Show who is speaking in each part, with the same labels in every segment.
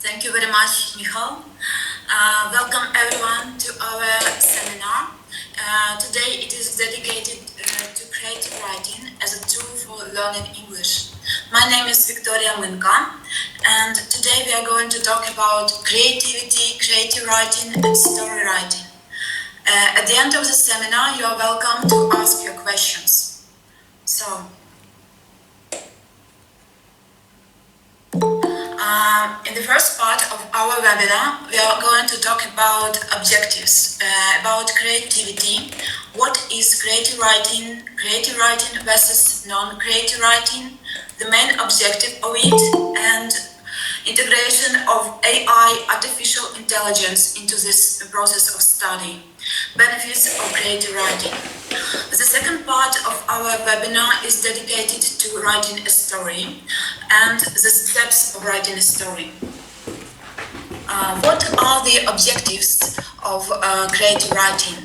Speaker 1: Thank you very much, Michal. Welcome everyone to our seminar. Today it is dedicated to creative writing as a tool for learning English. My name is Victoria Mlinka, and today we are going to talk about creativity, creative writing, and story writing. At the end of the seminar, you are welcome to ask your questions. In the first part of our webinar, we are going to talk about objectives, about creativity, what is creative writing versus non-creative writing, the main objective of it, and integration of AI, artificial intelligence, into this process of study, benefits of creative writing. The second part of our webinar is dedicated to writing a story and the steps of writing a story. What are the objectives of creative writing?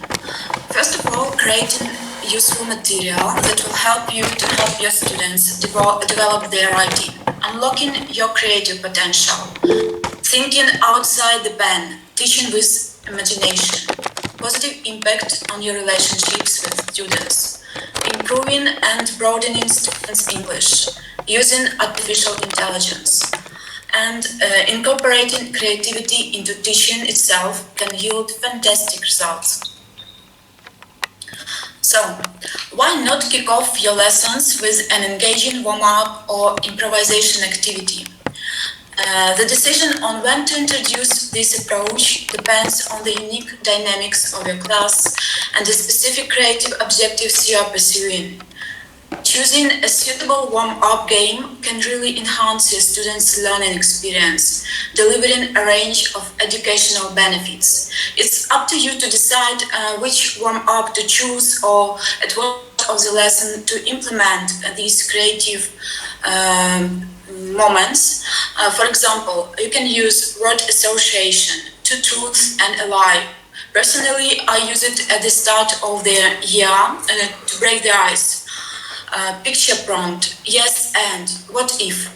Speaker 1: First of all, creating useful material that will help you to help your students develop their writing, unlocking your creative potential, thinking outside the pen, teaching with imagination, positive impact on your relationships with students, improving and broadening students' English, using artificial intelligence, and incorporating creativity into teaching itself can yield fantastic results. So, why not kick off your lessons with an engaging warm-up or improvisation activity? The decision on when to introduce this approach depends on the unique dynamics of your class and the specific creative objectives you are pursuing. Choosing a suitable warm-up game can really enhance your students' learning experience, delivering a range of educational benefits. It's up to you to decide which warm-up to choose or at what of the lesson to implement these creative moments. For example, you can use word association, two truths and a lie. Personally, I use it at the start of the year to break the ice. Picture prompt, yes and, what if?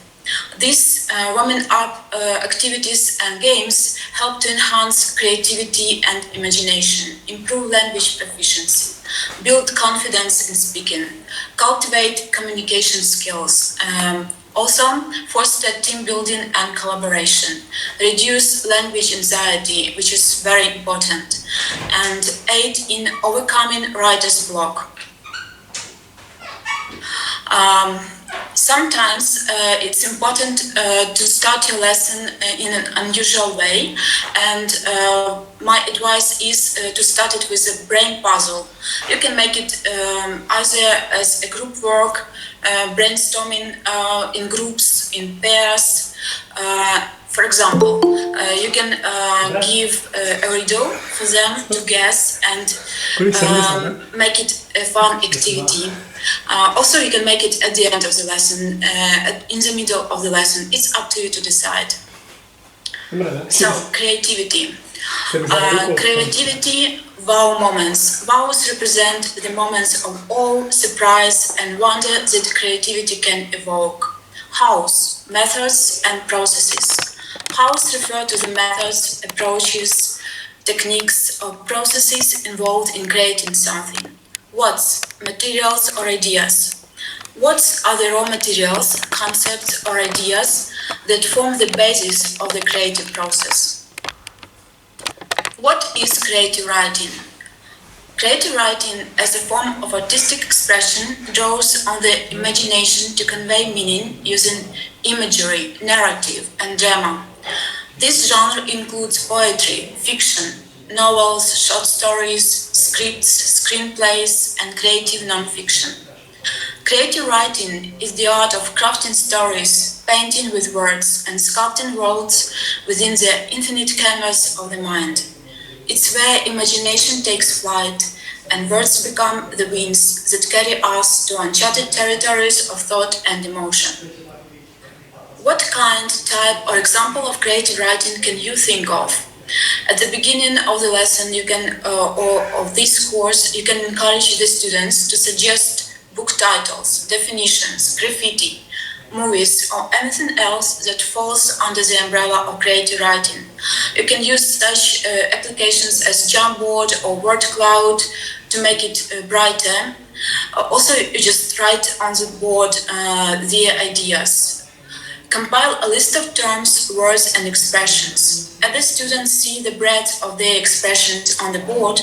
Speaker 1: These warming up activities and games help to enhance creativity and imagination, improve language proficiency, build confidence in speaking, cultivate communication skills, also foster team building and collaboration, reduce language anxiety, which is very important, and aid in overcoming writer's block. Sometimes it's important to start your lesson in an unusual way, and my advice is to start it with a brain puzzle. You can make it either as a group work, brainstorming in groups, in pairs. For example, you can give a riddle for them to guess and make it a fun activity. Also, you can make it at the end of the lesson, in the middle of the lesson. It's up to you to decide. So, creativity. Creativity, wow moments. Wows represent the moments of awe, surprise, and wonder that creativity can evoke. Hows, methods and processes. Hows refer to the methods, approaches, techniques, or processes involved in creating something. What's, materials or ideas. What are the raw materials, concepts or ideas that form the basis of the creative process? What is creative writing? Creative writing, as a form of artistic expression, draws on the imagination to convey meaning using imagery, narrative, and drama. This genre includes poetry, fiction, novels, short stories, scripts, screenplays, and creative non-fiction. Creative writing is the art of crafting stories, painting with words, and sculpting worlds within the infinite canvas of the mind. It's where imagination takes flight, and words become the wings that carry us to uncharted territories of thought and emotion. What kind, type, or example of creative writing can you think of? At the beginning of the lesson, you can, or of this course, you can encourage the students to suggest book titles, definitions, graffiti, movies, or anything else that falls under the umbrella of creative writing. You can use such applications as Jamboard or word cloud to make it brighter. Also, you just write on the board the ideas. Compile a list of terms, words, and expressions. As the students see the breadth of their expressions on the board,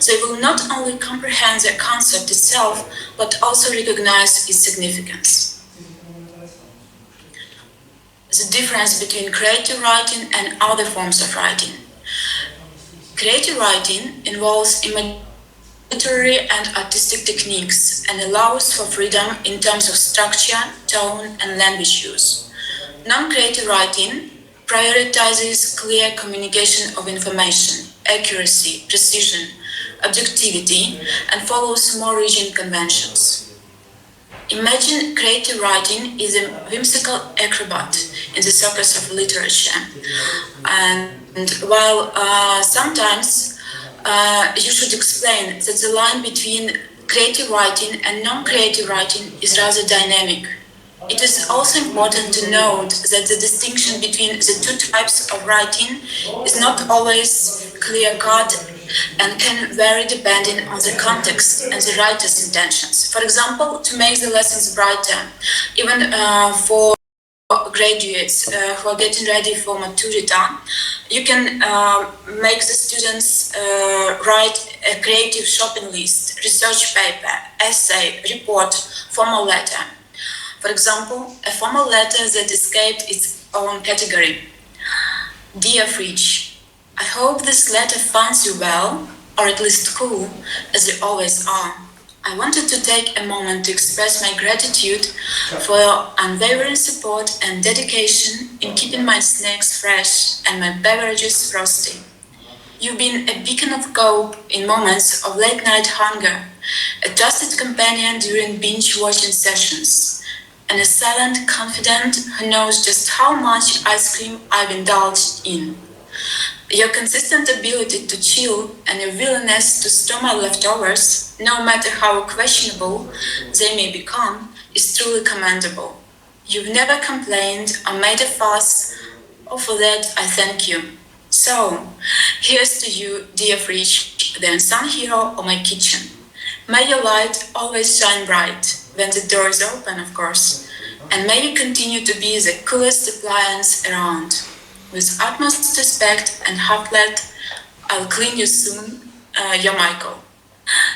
Speaker 1: they will not only comprehend the concept itself, but also recognize its significance. The difference between creative writing and other forms of writing. Creative writing involves literary and artistic techniques and allows for freedom in terms of structure, tone, and language use. Non-creative writing prioritizes clear communication of information, accuracy, precision, objectivity, and follows more rigid conventions. Imagine creative writing is a whimsical acrobat in the circus of literature. And while sometimes you should explain that the line between creative writing and non-creative writing is rather dynamic. It is also important to note that the distinction between the two types of writing is not always clear-cut and can vary depending on the context and the writer's intentions. For example, to make the lessons brighter, even for graduates who are getting ready for maturita, you can make the students write a creative shopping list, research paper, essay, report, formal letter. For example, a formal letter that escaped its own category. Dear Fridge, I hope this letter finds you well, or at least cool, as you always are. I wanted to take a moment to express my gratitude for your unwavering support and dedication in keeping my snacks fresh and my beverages frosty. You've been a beacon of hope in moments of late-night hunger, a trusted companion during binge-watching sessions, and a silent confidant who knows just how much ice cream I've indulged in. Your consistent ability to chill and your willingness to store my leftovers, no matter how questionable they may become, is truly commendable. You've never complained or made a fuss, or for that I thank you. So, here's to you, dear Fridge, the unsung hero of my kitchen. May your light always shine bright, when the door is open, of course, and may you continue to be the coolest appliance around. With utmost respect and heartlet, I'll clean you soon, your Michael.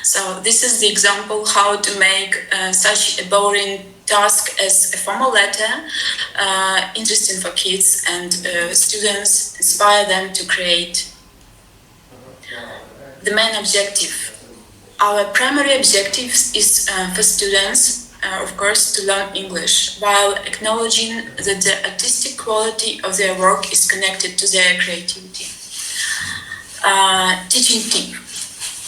Speaker 1: So this is the example how to make such a boring task as a formal letter interesting for kids and students, inspire them to create. The main objective. Our primary objective is for students, of course, to learn English, while acknowledging that the artistic quality of their work is connected to their creativity. Teaching tip.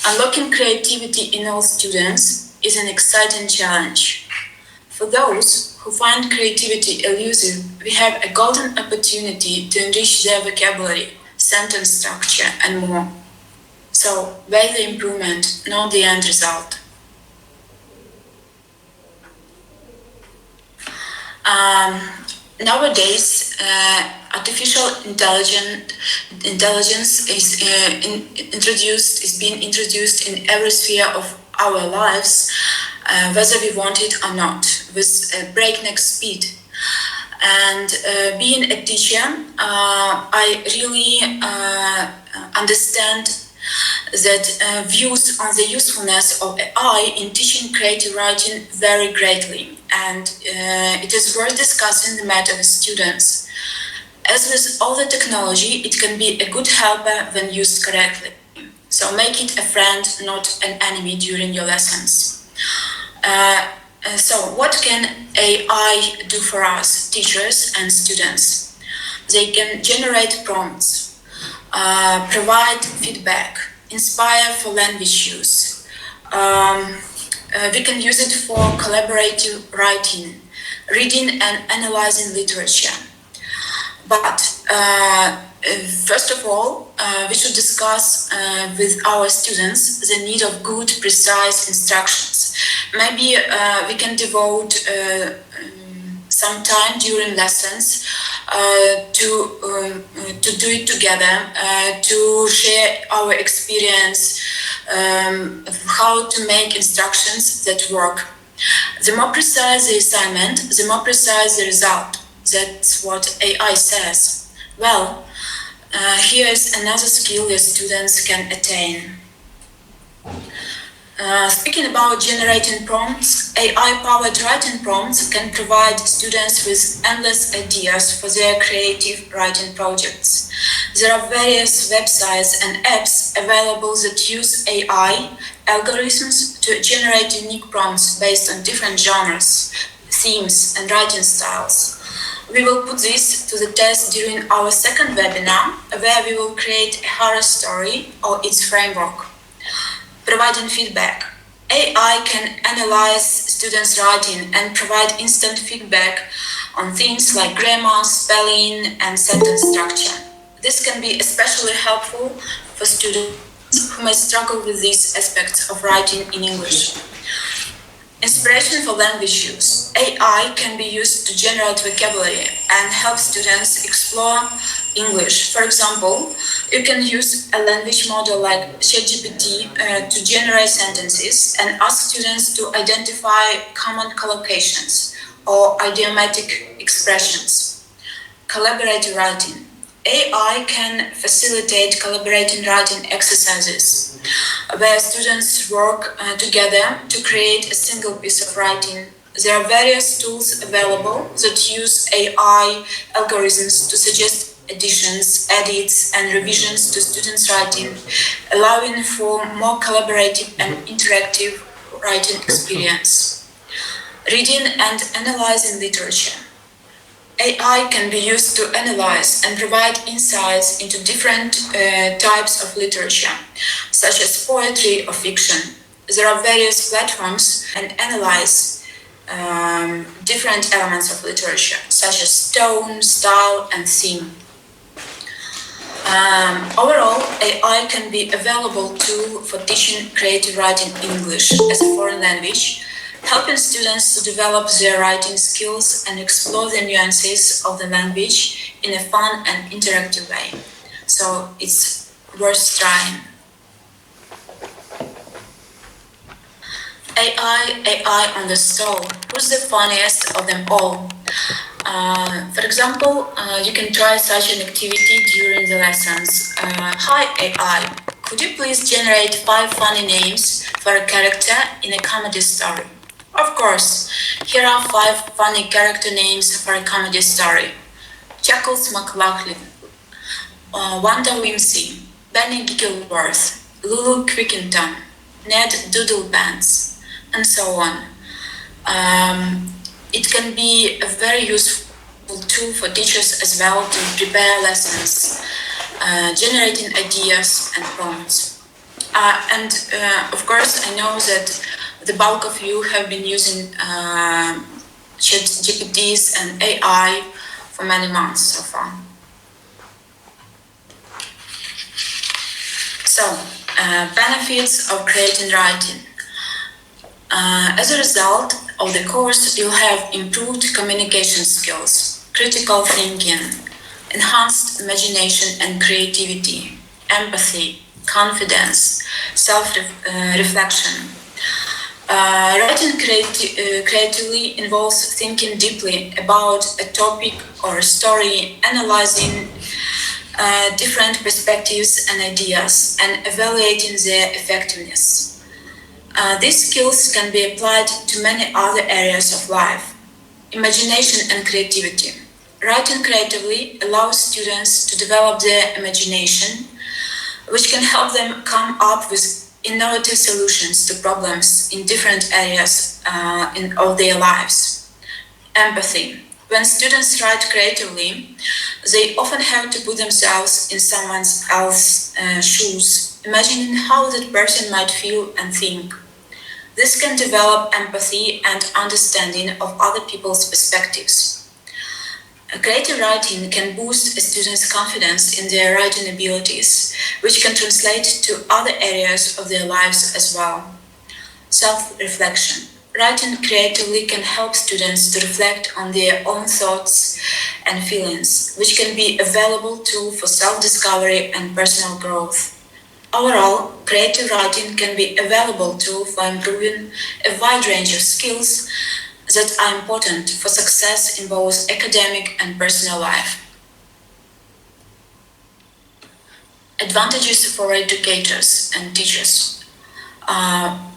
Speaker 1: Unlocking creativity in all students is an exciting challenge. For those who find creativity elusive, we have a golden opportunity to enrich their vocabulary, sentence structure, and more. So, weigh the improvement, not the end result. Nowadays, artificial intelligence is being introduced in every sphere of our lives, whether we want it or not, with breakneck speed. And being a teacher, I really understand that views on the usefulness of AI in teaching creative writing vary greatly, and it is worth discussing the matter with students. As with all the technology, it can be a good helper when used correctly. So make it a friend, not an enemy during your lessons. So what can AI do for us, teachers and students? They can generate prompts, provide feedback, inspire for language use. We can use it for collaborative writing, reading and analyzing literature. But first of all, we should discuss with our students the need of good, precise instructions. Maybe we can devote some time during lessons to do it together, to share our experience, how to make instructions that work. The more precise the assignment, the more precise the result. That's what AI says. Well, here's another skill that students can attain. Speaking about generating prompts, AI-powered writing prompts can provide students with endless ideas for their creative writing projects. There are various websites and apps available that use AI algorithms to generate unique prompts based on different genres, themes, and writing styles. We will put this to the test during our second webinar, where we will create a horror story or its framework. Providing feedback. AI can analyze students' writing and provide instant feedback on things like grammar, spelling, and sentence structure. This can be especially helpful for students who may struggle with these aspects of writing in English. Inspiration for language use. AI can be used to generate vocabulary and help students explore English. For example, you can use a language model like ChatGPT to generate sentences and ask students to identify common collocations or idiomatic expressions. Collaborative writing. AI can facilitate collaborating writing exercises where students work together to create a single piece of writing. There are various tools available that use AI algorithms to suggest additions, edits, and revisions to students' writing, allowing for more collaborative and interactive writing experience. Reading and analyzing literature. AI can be used to analyze and provide insights into different types of literature, such as poetry or fiction. There are various platforms and analyze different elements of literature, such as tone, style, and theme. Overall, AI can be a valuable tool for teaching creative writing English as a foreign language, helping students to develop their writing skills and explore the nuances of the language in a fun and interactive way. So it's worth trying. AI on the stall. Who's the funniest of them all? For example, you can try such an activity during the lessons. Hi AI, could you please generate 5 funny names for a character in a comedy story? Of course, here are 5 funny character names for a comedy story. Chuckles McLaughlin, Wanda Wimsey, Benny Giggleworth, Lulu Quickington, Ned Doodlepants, and so on. It can be a very useful tool for teachers as well to prepare lessons, generating ideas and prompts. And of course, I know that the bulk of you have been using ChatGPTs and AI for many months so far. So, benefits of creating writing. As a result of the course, you'll have improved communication skills, critical thinking, enhanced imagination and creativity, empathy, confidence, self-reflection. Writing creatively involves thinking deeply about a topic or a story, analyzing different perspectives and ideas, and evaluating their effectiveness. These skills can be applied to many other areas of life. Imagination and creativity. Writing creatively allows students to develop their imagination, which can help them come up with innovative solutions to problems in different areas of their lives. Empathy. When students write creatively, they often have to put themselves in someone else's shoes, imagining how that person might feel and think. This can develop empathy and understanding of other people's perspectives. Creative writing can boost a student's confidence in their writing abilities, which can translate to other areas of their lives as well. Self-reflection. Writing creatively can help students to reflect on their own thoughts and feelings, which can be a valuable tool for self-discovery and personal growth. Overall, creative writing can be a valuable tool for improving a wide range of skills that are important for success in both academic and personal life. Advantages for educators and teachers.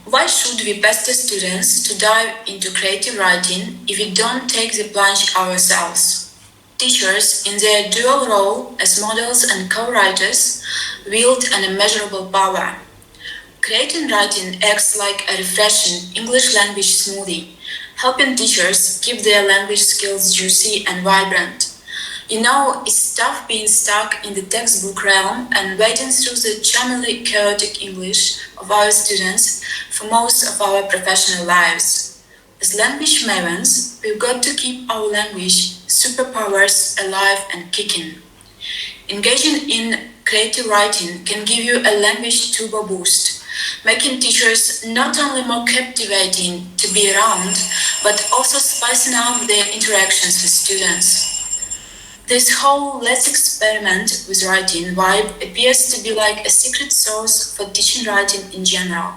Speaker 1: Why should we pester students to dive into creative writing if we don't take the plunge ourselves? Teachers, in their dual role as models and co-writers, wield an immeasurable power. Creative writing acts like a refreshing English language smoothie, helping teachers keep their language skills juicy and vibrant. You know, it's tough being stuck in the textbook realm and wading through the charmingly chaotic English of our students for most of our professional lives. As language mavens, we've got to keep our language superpowers alive and kicking. Engaging in creative writing can give you a language turbo boost, making teachers not only more captivating to be around, but also spicing up their interactions with students. This whole "let's experiment with writing" vibe appears to be like a secret sauce for teaching writing in general.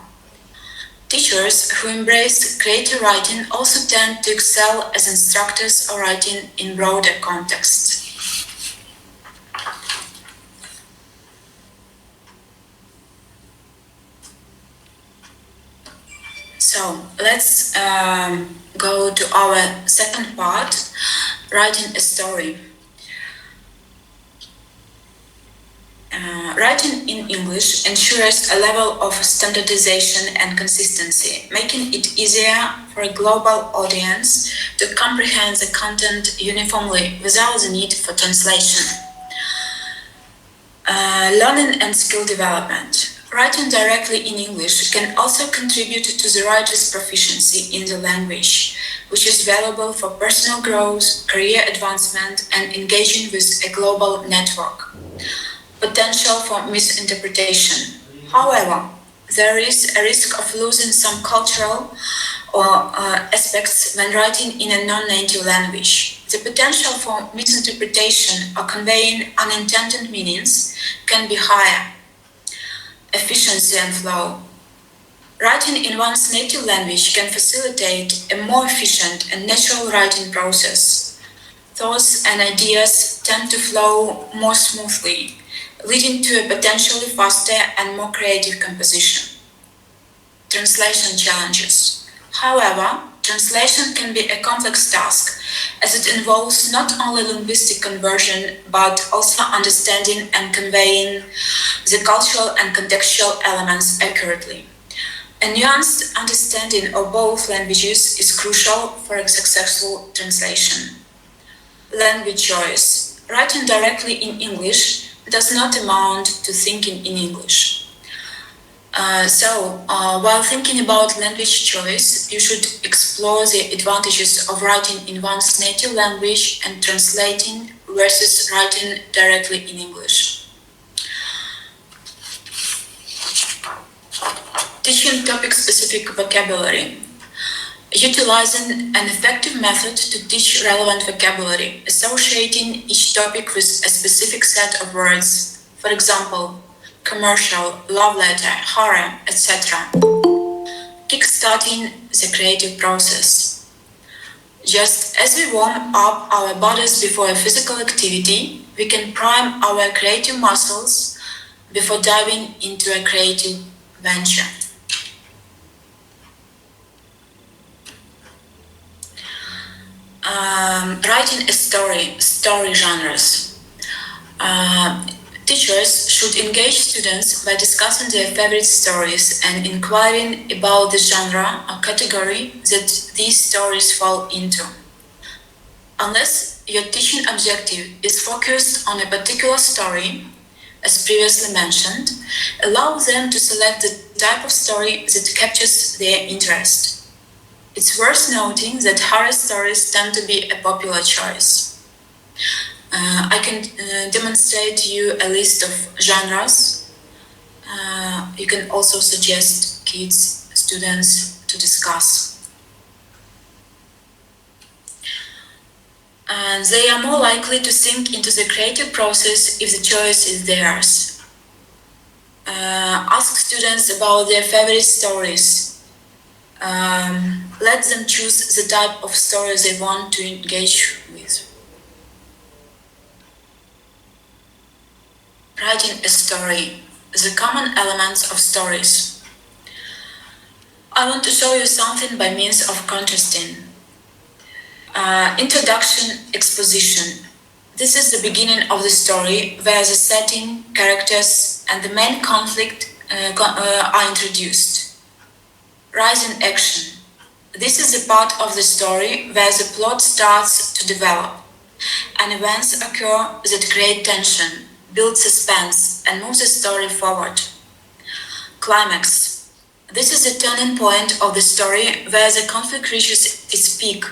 Speaker 1: Teachers who embrace creative writing also tend to excel as instructors or writing in broader contexts. So let's go to our second part, writing a story. Writing in English ensures a level of standardization and consistency, making it easier for a global audience to comprehend the content uniformly without the need for translation. Learning and skill development. Writing directly in English can also contribute to the writer's proficiency in the language, which is valuable for personal growth, career advancement, and engaging with a global network. Potential for misinterpretation. However, there is a risk of losing some cultural aspects when writing in a non-native language. The potential for misinterpretation or conveying unintended meanings can be higher. Efficiency and flow. Writing in one's native language can facilitate a more efficient and natural writing process. Thoughts and ideas tend to flow more smoothly, leading to a potentially faster and more creative composition. Translation challenges. However, translation can be a complex task, as it involves not only linguistic conversion, but also understanding and conveying the cultural and contextual elements accurately. A nuanced understanding of both languages is crucial for a successful translation. Language choice. Writing directly in English does not amount to thinking in English. While thinking about language choice, you should explore the advantages of writing in one's native language and translating versus writing directly in English. Teaching topic-specific vocabulary. Utilizing an effective method to teach relevant vocabulary, associating each topic with a specific set of words, for example, commercial, love letter, horror, etc. Kickstarting the creative process. Just as we warm up our bodies before a physical activity, we can prime our creative muscles before diving into a creative venture. Writing a story genres. Teachers should engage students by discussing their favorite stories and inquiring about the genre or category that these stories fall into. Unless your teaching objective is focused on a particular story, as previously mentioned, allow them to select the type of story that captures their interest. It's worth noting that horror stories tend to be a popular choice. I can demonstrate you a list of genres. You can also suggest kids, students to discuss. And they are more likely to sink into the creative process if the choice is theirs. Ask students about their favorite stories. Let them choose the type of story they want to engage with. Writing a story. The common elements of stories. I want to show you something by means of contrasting. Introduction, exposition. This is the beginning of the story where the setting, characters, and the main conflict are introduced. Rise in action. This is the part of the story where the plot starts to develop, and events occur that create tension, build suspense, and move the story forward. Climax. This is the turning point of the story where the conflict reaches its peak,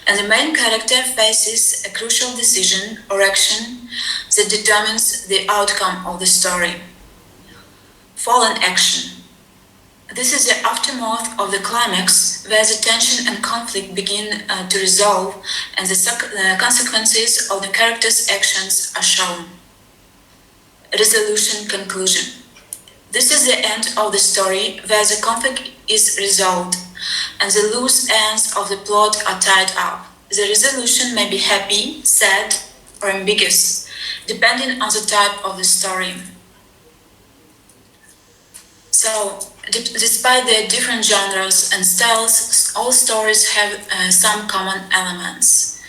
Speaker 1: and the main character faces a crucial decision or action that determines the outcome of the story. Fall in action. This is the aftermath of the climax, where the tension and conflict begin to resolve and the consequences of the character's actions are shown. Resolution, conclusion. This is the end of the story where the conflict is resolved and the loose ends of the plot are tied up. The resolution may be happy, sad, or ambiguous, depending on the type of the story. So, despite their different genres and styles, all stories have some common elements.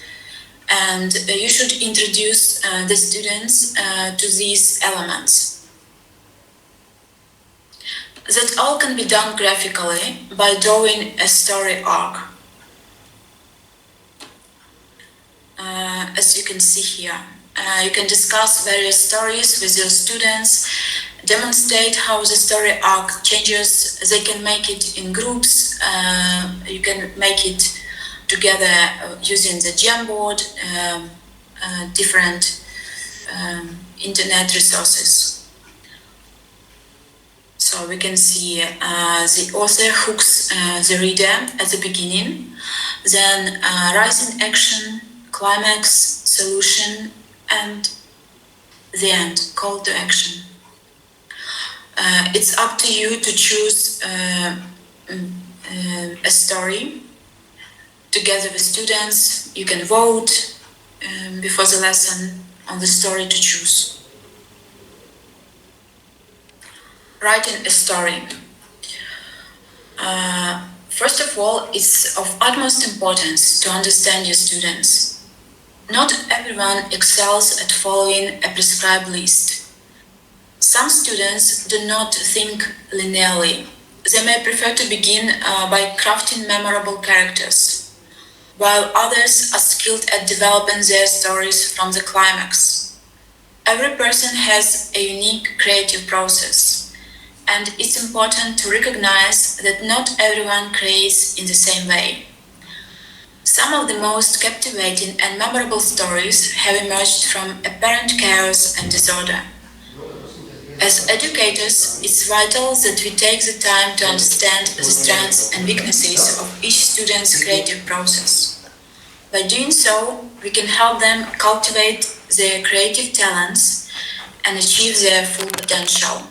Speaker 1: And you should introduce the students to these elements. That all can be done graphically by drawing a story arc. As you can see here, you can discuss various stories with your students, demonstrate how the story arc changes. They can make it in groups, you can make it together using the Jamboard, different internet resources. So we can see the author hooks the reader at the beginning, then rise in action, climax, solution, and the end, call to action. It's up to you to choose a story together with students. You can vote before the lesson on the story to choose. Writing a story. First of all, it's of utmost importance to understand your students. Not everyone excels at following a prescribed list. Some students do not think linearly. They may prefer to begin by crafting memorable characters, while others are skilled at developing their stories from the climax. Every person has a unique creative process, and it's important to recognize that not everyone creates in the same way. Some of the most captivating and memorable stories have emerged from apparent chaos and disorder. As educators, it's vital that we take the time to understand the strengths and weaknesses of each student's creative process. By doing so, we can help them cultivate their creative talents and achieve their full potential.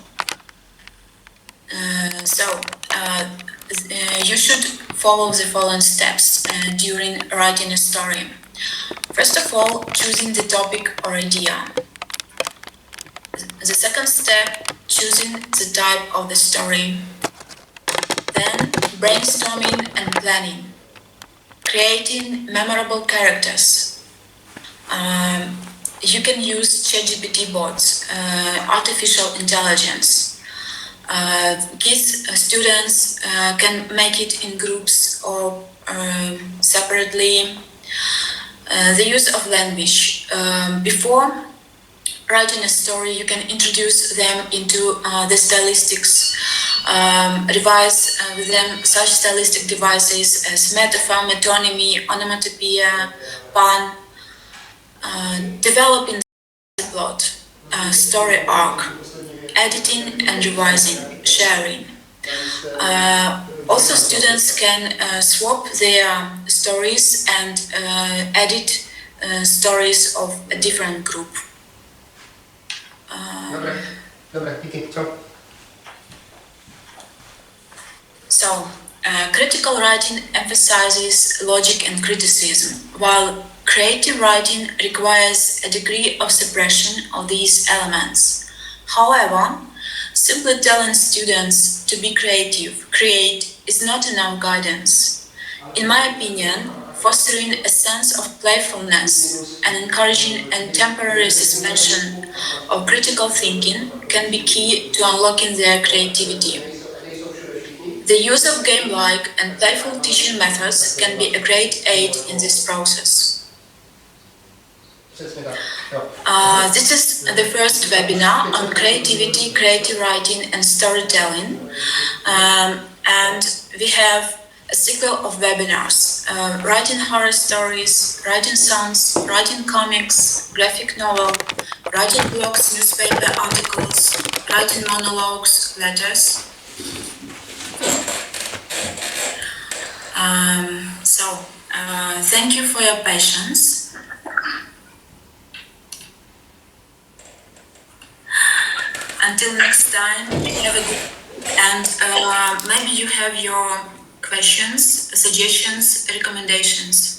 Speaker 1: You should follow the following steps during writing a story. First of all, choosing the topic or idea. The second step, choosing the type of the story. Then, brainstorming and planning. Creating memorable characters. You can use ChatGPT bots, artificial intelligence. Kids, students can make it in groups or separately. The use of language. Before writing a story, you can introduce them into the stylistics, revise with them such stylistic devices as metaphor, metonymy, onomatopoeia, pun, developing the plot, story arc, editing and revising, sharing. Also, students can swap their stories and edit stories of a different group.
Speaker 2: Dobra, ciao.
Speaker 1: So, critical writing emphasizes logic and criticism, while creative writing requires a degree of suppression of these elements. However, simply telling students to be creative, create, is not enough guidance. In my opinion, fostering a sense of playfulness and encouraging a temporary suspension of critical thinking can be key to unlocking their creativity. The use of game-like and playful teaching methods can be a great aid in this process. This is the first webinar on creativity, creative writing and storytelling. And we have a sequel of webinars, writing horror stories, writing songs, writing comics, graphic novel, writing blogs, newspaper articles, writing monologues, letters. Thank you for your patience. Until next time, have a good, and maybe you have your questions, suggestions, recommendations.